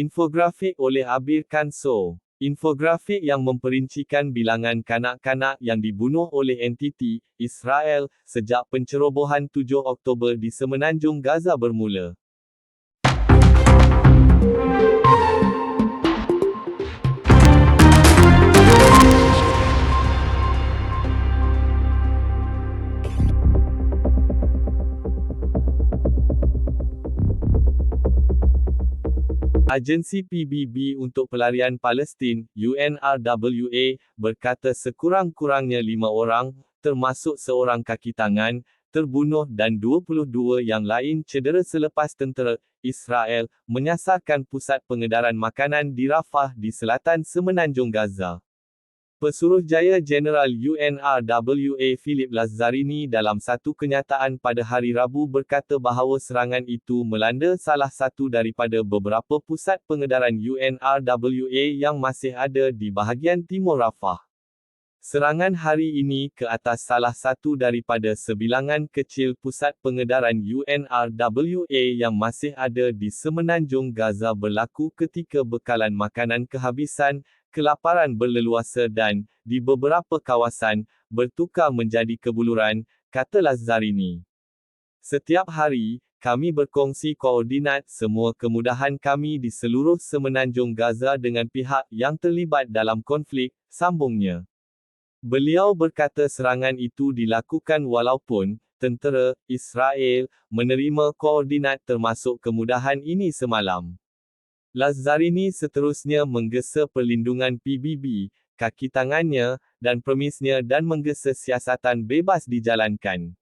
Infografik oleh Abir Kanso. Infografik yang memperincikan bilangan kanak-kanak yang dibunuh oleh entiti Israel sejak pencerobohan 7 Oktober di Semenanjung Gaza bermula. Agensi PBB untuk Pelarian Palestin, UNRWA, berkata sekurang-kurangnya 5 orang, termasuk seorang kaki tangan, terbunuh dan 22 yang lain cedera selepas tentera Israel menyasarkan pusat pengedaran makanan di Rafah di selatan Semenanjung Gaza. Pesuruhjaya Jeneral UNRWA Philip Lazzarini dalam satu kenyataan pada hari Rabu berkata bahawa serangan itu melanda salah satu daripada beberapa pusat pengedaran UNRWA yang masih ada di bahagian timur Rafah. Serangan hari ini ke atas salah satu daripada sebilangan kecil pusat pengedaran UNRWA yang masih ada di Semenanjung Gaza berlaku ketika bekalan makanan kehabisan, kelaparan berleluasa dan, di beberapa kawasan, bertukar menjadi kebuluran, kata Lazzarini. Setiap hari, kami berkongsi koordinat semua kemudahan kami di seluruh Semenanjung Gaza dengan pihak yang terlibat dalam konflik, sambungnya. Beliau berkata serangan itu dilakukan walaupun tentera Israel menerima koordinat termasuk kemudahan ini semalam. Lazzarini seterusnya menggesa perlindungan PBB, kaki tangannya, dan premisnya dan menggesa siasatan bebas dijalankan.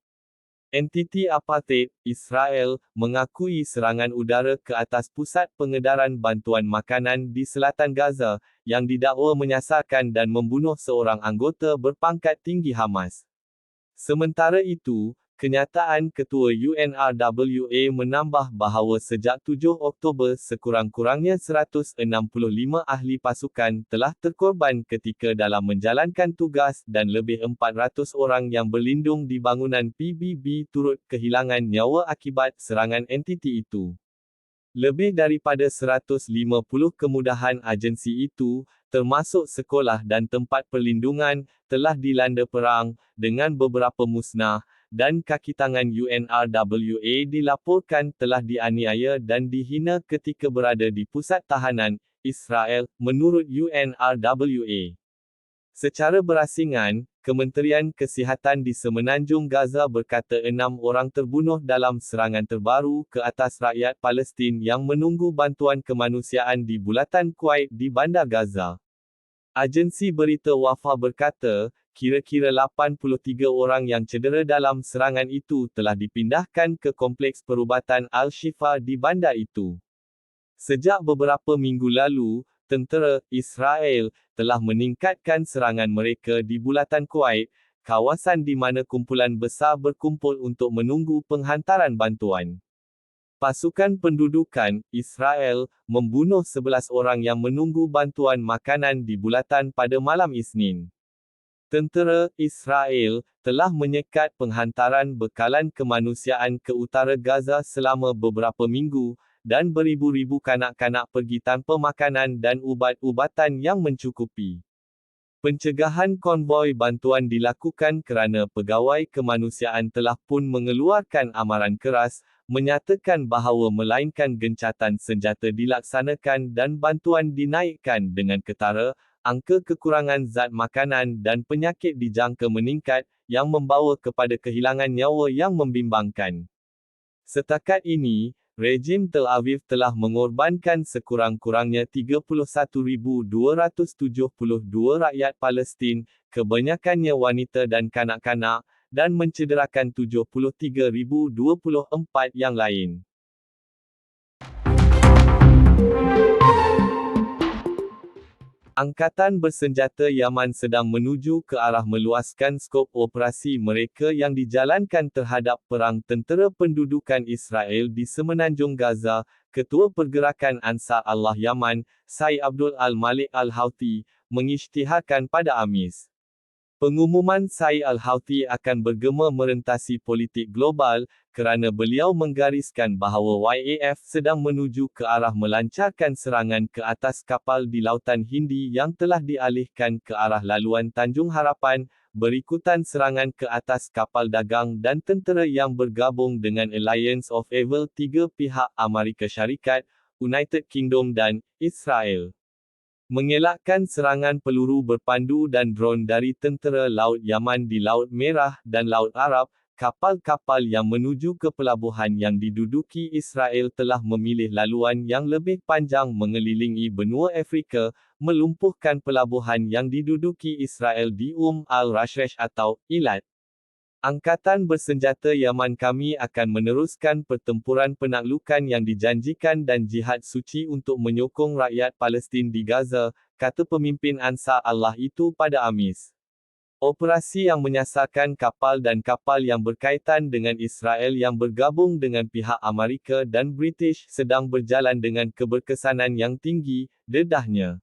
Entiti apartheid, Israel, mengakui serangan udara ke atas pusat pengedaran bantuan makanan di selatan Gaza, yang didakwa menyasarkan dan membunuh seorang anggota berpangkat tinggi Hamas. Sementara itu, kenyataan Ketua UNRWA menambah bahawa sejak 7 Oktober sekurang-kurangnya 165 ahli pasukan telah terkorban ketika dalam menjalankan tugas dan lebih 400 orang yang berlindung di bangunan PBB turut kehilangan nyawa akibat serangan entiti itu. Lebih daripada 150 kemudahan agensi itu, termasuk sekolah dan tempat perlindungan, telah dilanda perang, dengan beberapa musnah, dan kaki tangan UNRWA dilaporkan telah dianiaya dan dihina ketika berada di pusat tahanan Israel, menurut UNRWA. Secara berasingan, Kementerian Kesihatan di Semenanjung Gaza berkata 6 orang terbunuh dalam serangan terbaru ke atas rakyat Palestin yang menunggu bantuan kemanusiaan di bulatan Kuwait di Bandar Gaza. Agensi berita Wafa berkata, kira-kira 83 orang yang cedera dalam serangan itu telah dipindahkan ke kompleks perubatan Al-Shifa di bandar itu. Sejak beberapa minggu lalu, tentera Israel telah meningkatkan serangan mereka di bulatan Kuwait, kawasan di mana kumpulan besar berkumpul untuk menunggu penghantaran bantuan. Pasukan pendudukan Israel membunuh 11 orang yang menunggu bantuan makanan di bulatan pada malam Isnin. Tentera Israel telah menyekat penghantaran bekalan kemanusiaan ke utara Gaza selama beberapa minggu, dan beribu-ribu kanak-kanak pergi tanpa makanan dan ubat-ubatan yang mencukupi. Pencegahan konvoi bantuan dilakukan kerana pegawai kemanusiaan telah pun mengeluarkan amaran keras, menyatakan bahawa melainkan gencatan senjata dilaksanakan dan bantuan dinaikkan dengan ketara, angka kekurangan zat makanan dan penyakit dijangka meningkat, yang membawa kepada kehilangan nyawa yang membimbangkan. Setakat ini, rejim Tel Aviv telah mengorbankan sekurang-kurangnya 31,272 rakyat Palestin, kebanyakannya wanita dan kanak-kanak, dan mencederakan 73,024 yang lain. Angkatan Bersenjata Yaman sedang menuju ke arah meluaskan skop operasi mereka yang dijalankan terhadap perang tentera pendudukan Israel di Semenanjung Gaza, Ketua Pergerakan Ansar Allah Yaman, Said Abdul Al-Malik Al-Houthi, mengisytiharkan pada Khamis. Pengumuman Said Al-Houthi akan bergema merentasi politik global, kerana beliau menggariskan bahawa YAF sedang menuju ke arah melancarkan serangan ke atas kapal di Lautan Hindi yang telah dialihkan ke arah laluan Tanjung Harapan, berikutan serangan ke atas kapal dagang dan tentera yang bergabung dengan Alliance of Evil tiga pihak Amerika Syarikat, United Kingdom dan Israel. Mengelakkan serangan peluru berpandu dan dron dari tentera Laut Yaman di Laut Merah dan Laut Arab, kapal-kapal yang menuju ke pelabuhan yang diduduki Israel telah memilih laluan yang lebih panjang mengelilingi benua Afrika, melumpuhkan pelabuhan yang diduduki Israel di al-Rashresh atau Eilat. Angkatan bersenjata Yaman kami akan meneruskan pertempuran penaklukan yang dijanjikan dan jihad suci untuk menyokong rakyat Palestin di Gaza, kata pemimpin Ansar Allah itu pada Khamis. Operasi yang menyasarkan kapal dan kapal yang berkaitan dengan Israel yang bergabung dengan pihak Amerika dan British sedang berjalan dengan keberkesanan yang tinggi, dedahnya.